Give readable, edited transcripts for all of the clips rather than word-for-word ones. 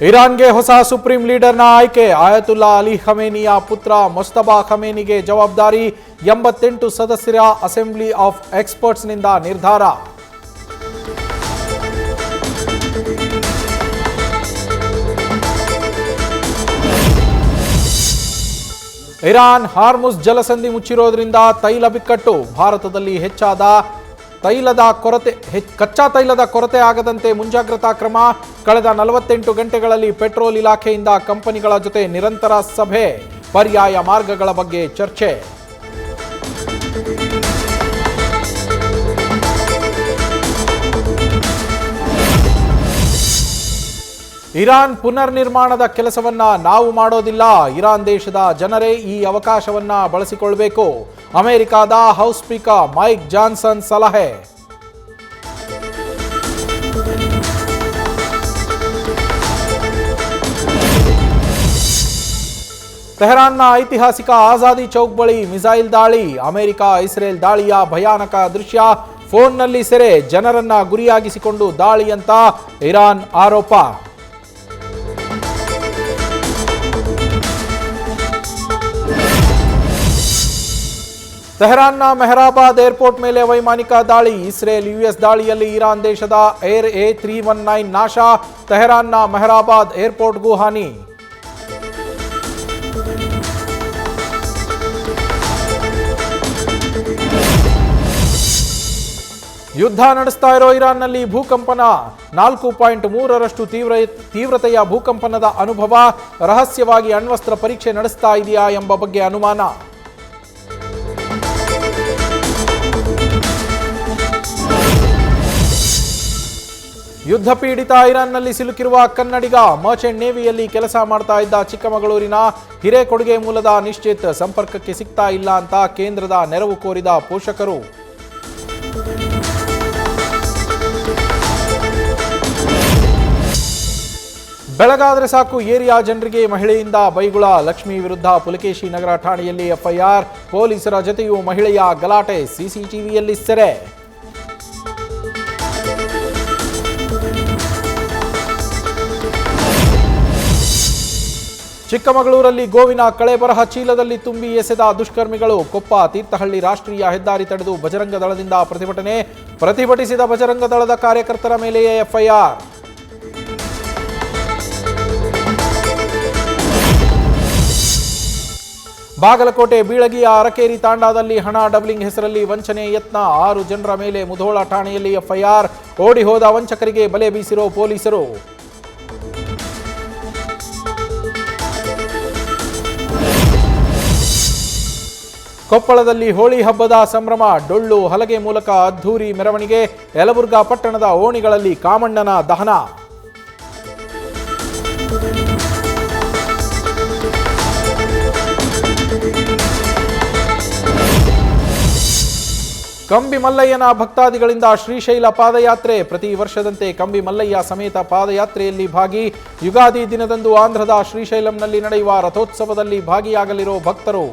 ಇರಾನ್ಗೆ ಹೊಸ ಸುಪ್ರೀಂ ಲೀಡರ್ನ ಆಯ್ಕೆ. ಆಯತುಲ್ಲಾ ಅಲಿ ಖಮೇನಿಯ ಪುತ್ರ ಮುಜ್ತಬಾ ಖಮೇನಿಗೆ ಜವಾಬ್ದಾರಿ. 88 ಸದಸ್ಯರ ಅಸೆಂಬ್ಲಿ ಆಫ್ ಎಕ್ಸ್ಪರ್ಟ್ಸ್ನಿಂದ ನಿರ್ಧಾರ. ಇರಾನ್ ಹಾರ್ಮುಜ್ ಜಲಸಂಧಿ ಮುಚ್ಚಿರೋದ್ರಿಂದ ತೈಲ ಬಿಕ್ಕಟ್ಟು. ಭಾರತದಲ್ಲಿ ಹೆಚ್ಚಾದ ಕಚ್ಚಾ ತೈಲದ ಕೊರತೆ ಆಗದಂತೆ ಮುಂಜಾಗ್ರತಾ ಕ್ರಮ. ಕಳೆದ 48 ಗಂಟೆಗಳಲ್ಲಿ ಪೆಟ್ರೋಲ್ ಇಲಾಖೆಯಿಂದ ಕಂಪನಿಗಳ ಜೊತೆ ನಿರಂತರ ಸಭೆ. ಪರ್ಯಾಯ ಮಾರ್ಗಗಳ ಬಗ್ಗೆ ಚರ್ಚೆ. ಇರಾನ್ ಪುನರ್ ನಿರ್ಮಾಣದ ಕೆಲಸವನ್ನ ನಾವು ಮಾಡೋದಿಲ್ಲ. ಇರಾನ್ ದೇಶದ ಜನರೇ ಈ ಅವಕಾಶವನ್ನ ಬಳಸಿಕೊಳ್ಳಬೇಕು. ಅಮೆರಿಕದ ಹೌಸ್ ಸ್ಪೀಕರ್ ಮೈಕ್ ಜಾನ್ಸನ್ ಸಲಹೆ. ತೆಹರಾನ್ನ ಐತಿಹಾಸಿಕ ಆಜಾದಿ ಚೌಕ್ ಬಳಿ ಮಿಸೈಲ್ ದಾಳಿ. ಅಮೆರಿಕ ಇಸ್ರೇಲ್ ದಾಳಿಯ ಭಯಾನಕ ದೃಶ್ಯ. ಫೋನ್ನಲ್ಲಿ ಸೆರೆ. ಜನರನ್ನ ಗುರಿಯಾಗಿಸಿಕೊಂಡು ದಾಳಿ ಅಂತ ಇರಾನ್ ಆರೋಪ. ತೆಹರಾನ್ನ ಮೆಹರಾಬಾದ್ ಏರ್ಪೋರ್ಟ್ ಮೇಲೆ ವೈಮಾನಿಕ ದಾಳಿ. ಇಸ್ರೇಲ್ ಯುಎಸ್ ದಾಳಿಯಲ್ಲಿ ಇರಾನ್ ದೇಶದ ಏರ್ A319 ನಾಶ. ತೆಹರಾನ್ನ ಮೆಹರಾಬಾದ್ ಏರ್ಪೋರ್ಟ್ಗೂ ಹಾನಿ. ಯುದ್ಧ ನಡೆಸ್ತಾ ಇರೋ ಇರಾನ್ನಲ್ಲಿ ಭೂಕಂಪನ. 4.3ರಷ್ಟು ತೀವ್ರತೆಯ ಭೂಕಂಪನದ ಅನುಭವ. ರಹಸ್ಯವಾಗಿ ಅಣ್ವಸ್ತ್ರ ಪರೀಕ್ಷೆ ನಡೆಸ್ತಾ ಇದೆಯಾ ಎಂಬ ಬಗ್ಗೆ ಅನುಮಾನ. ಯುದ್ಧ ಪೀಡಿತ ಇರಾನ್ನಲ್ಲಿ ಸಿಲುಕಿರುವ ಕನ್ನಡಿಗ. ಮರ್ಚೆಂಟ್ ನೇವಿಯಲ್ಲಿ ಕೆಲಸ ಮಾಡ್ತಾ ಇದ್ದ ಚಿಕ್ಕಮಗಳೂರಿನ ಹಿರೇಕೊಡುಗೆ ಮೂಲದ ನಿಶ್ಚಿತ್ ಸಂಪರ್ಕಕ್ಕೆ ಸಿಗ್ತಾ ಇಲ್ಲ ಅಂತ ಕೇಂದ್ರದ ನೆರವು ಕೋರಿದ ಪೋಷಕರು. ಬೆಳಗಾದರೆ ಸಾಕು ಏರಿಯಾ ಜನರಿಗೆ ಮಹಿಳೆಯಿಂದ ಬೈಗುಳ. ಲಕ್ಷ್ಮಿ ವಿರುದ್ಧ ಪುಲಕೇಶಿ ನಗರ ಠಾಣೆಯಲ್ಲಿ ಎಫ್ಐಆರ್. ಪೊಲೀಸರ ಜೊತೆಯೂ ಮಹಿಳೆಯ ಗಲಾಟೆ. ಸಿಸಿಟಿವಿಯಲ್ಲಿ ಸೆರೆ. ಚಿಕ್ಕಮಗಳೂರಲ್ಲಿ ಗೋವಿನ ಕಳೆಬರಹ ಚೀಲದಲ್ಲಿ ತುಂಬಿ ಎಸೆದ ದುಷ್ಕರ್ಮಿಗಳು. ಕೊಪ್ಪ ತೀರ್ಥಹಳ್ಳಿ ರಾಷ್ಟ್ರೀಯ ಹೆದ್ದಾರಿ ತಡೆದು ಬಜರಂಗ ದಳದಿಂದ ಪ್ರತಿಭಟನೆ. ಪ್ರತಿಭಟಿಸಿದ ಬಜರಂಗ ದಳದ ಕಾರ್ಯಕರ್ತರ ಮೇಲೆಯೇ ಎಫ್ಐಆರ್. ಬಾಗಲಕೋಟೆ ಬೀಳಗಿಯ ಅರಕೇರಿ ತಾಂಡಾದಲ್ಲಿ ಹಣ ಡಬ್ಲಿಂಗ್ ಹೆಸರಲ್ಲಿ ವಂಚನೆ ಯತ್ನ. 6 ಜನರ ಮೇಲೆ ಮುಧೋಳ ಠಾಣೆಯಲ್ಲಿ ಎಫ್ಐಆರ್. ಓಡಿ ಹೋದ ವಂಚಕರಿಗೆ ಬಲೆ ಬೀಸಿರೋ ಪೊಲೀಸರು. ಕೊಪ್ಪಳದಲ್ಲಿ ಹೋಳಿ ಹಬ್ಬದ ಸಂಭ್ರಮ. ಡೊಳ್ಳು ಹಲಗೆ ಮೂಲಕ ಅದ್ಧೂರಿ ಮೆರವಣಿಗೆ. ಯಲಬುರ್ಗಾ ಪಟ್ಟಣದ ಓಣಿಗಳಲ್ಲಿ ಕಾಮಣ್ಣನ ದಹನ. ಕಂಬಿ ಮಲ್ಲಯ್ಯನ ಭಕ್ತಾದಿಗಳಿಂದ ಶ್ರೀಶೈಲ ಪಾದಯಾತ್ರೆ. ಪ್ರತಿ ವರ್ಷದಂತೆ ಕಂಬಿ ಮಲ್ಲಯ್ಯ ಸಮೇತ ಪಾದಯಾತ್ರೆಯಲ್ಲಿ ಭಾಗಿ. ಯುಗಾದಿ ದಿನದಂದು ಆಂಧ್ರದ ಶ್ರೀಶೈಲಂನಲ್ಲಿ ನಡೆಯುವ ರಥೋತ್ಸವದಲ್ಲಿ ಭಾಗಿಯಾಗಲಿರೋ ಭಕ್ತರು.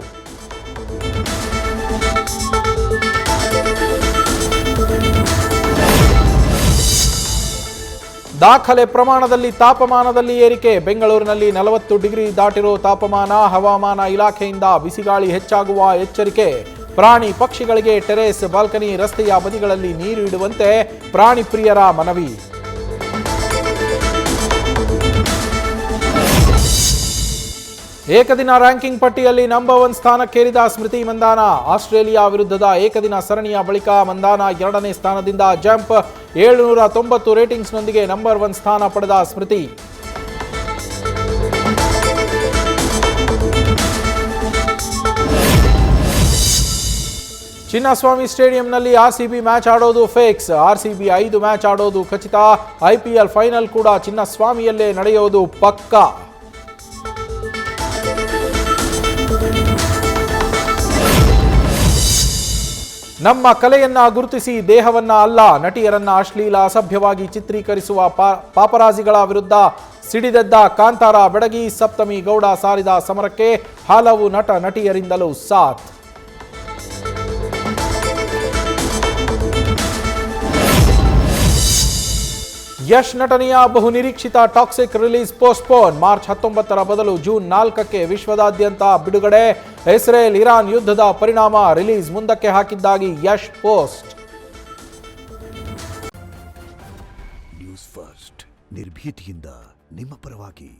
ದಾಖಲೆ ಪ್ರಮಾಣದಲ್ಲಿ ತಾಪಮಾನದಲ್ಲಿ ಏರಿಕೆ. ಬೆಂಗಳೂರಿನಲ್ಲಿ 40 ಡಿಗ್ರಿ ದಾಟಿರೋ ತಾಪಮಾನ. ಹವಾಮಾನ ಇಲಾಖೆಯಿಂದ ಬಿಸಿಗಾಳಿ ಹೆಚ್ಚಾಗುವ ಎಚ್ಚರಿಕೆ. ಪ್ರಾಣಿ ಪಕ್ಷಿಗಳಿಗೆ ಟೆರೇಸ್, ಬಾಲ್ಕನಿ, ರಸ್ತೆಯ ಬದಿಗಳಲ್ಲಿ ನೀರು ಇಡುವಂತೆ ಪ್ರಾಣಿ ಪ್ರಿಯರ ಮನವಿ. ಏಕದಿನ ರ್ಯಾಂಕಿಂಗ್ ಪಟ್ಟಿಯಲ್ಲಿ ನಂಬರ್ 1 ಸ್ಥಾನಕ್ಕೇರಿದ ಸ್ಮೃತಿ ಮಂದಾನ. ಆಸ್ಟ್ರೇಲಿಯಾ ವಿರುದ್ಧದ ಏಕದಿನ ಸರಣಿಯ ಬಳಿಕ ಮಂದಾನ 2ನೇ ಸ್ಥಾನದಿಂದ ಜಂಪ್. 790 ರೇಟಿಂಗ್ಸ್ನೊಂದಿಗೆ ನಂಬರ್ 1 ಸ್ಥಾನ ಪಡೆದ ಸ್ಮೃತಿ. ಚಿನ್ನಸ್ವಾಮಿ ಸ್ಟೇಡಿಯಂನಲ್ಲಿ ಆರ್ಸಿಬಿ ಮ್ಯಾಚ್ ಆಡೋದು ಫಿಕ್ಸ್. ಆರ್ಸಿಬಿ 5 ಮ್ಯಾಚ್ ಆಡೋದು ಖಚಿತ. ಐಪಿಎಲ್ ಫೈನಲ್ ಕೂಡ ಚಿನ್ನಸ್ವಾಮಿಯಲ್ಲೇ ನಡೆಯೋದು ಪಕ್ಕಾ. ನಮ್ಮ ಕಲೆಯನ್ನ ಗುರುತಿಸಿ ದೇಹವನ್ನ ಅಲ್ಲ, ನಟಿಯರನ್ನ ಅಶ್ಲೀಲ ಅಸಭ್ಯವಾಗಿ ಚಿತ್ರೀಕರಿಸುವ ಪಾಪರಾಜಿಗಳ ವಿರುದ್ಧ ಸಿಡಿದೆದ್ದ ಕಾಂತಾರ ಬೆಡಗಿ. ಸಪ್ತಮಿ ಗೌಡ ಸಾರಿದ ಸಮರಕ್ಕೆ ಹಲವು ನಟ ನಟಿಯರಿಂದಲೂ ಸಾಥ್. ಯಶ್ ನಟನೆಯ ಬಹುನಿರೀಕ್ಷಿತ ಟಾಕ್ಸಿಕ್ ರಿಲೀಸ್ ಪೋಸ್ಟ್ಪೋನ್. ಮಾರ್ಚ್ 19ರ ಬದಲು ಜೂನ್ 4ಕ್ಕೆ ವಿಶ್ವದಾದ್ಯಂತ ಬಿಡುಗಡೆ. ಇಸ್ರೇಲ್ ಇರಾನ್ ಯುದ್ಧದ ಪರಿಣಾಮ ರಿಲೀಸ್ ಮುಂದಕ್ಕೆ ಹಾಕಿದ್ದಾಗಿ ಯಶ್ ಪೋಸ್ಟ್. ನ್ಯೂಸ್ ಫಸ್ಟ್ ನಿರ್ಭೀತಿಯಿಂದ ನಿಮ್ಮ ಪರವಾಗಿ.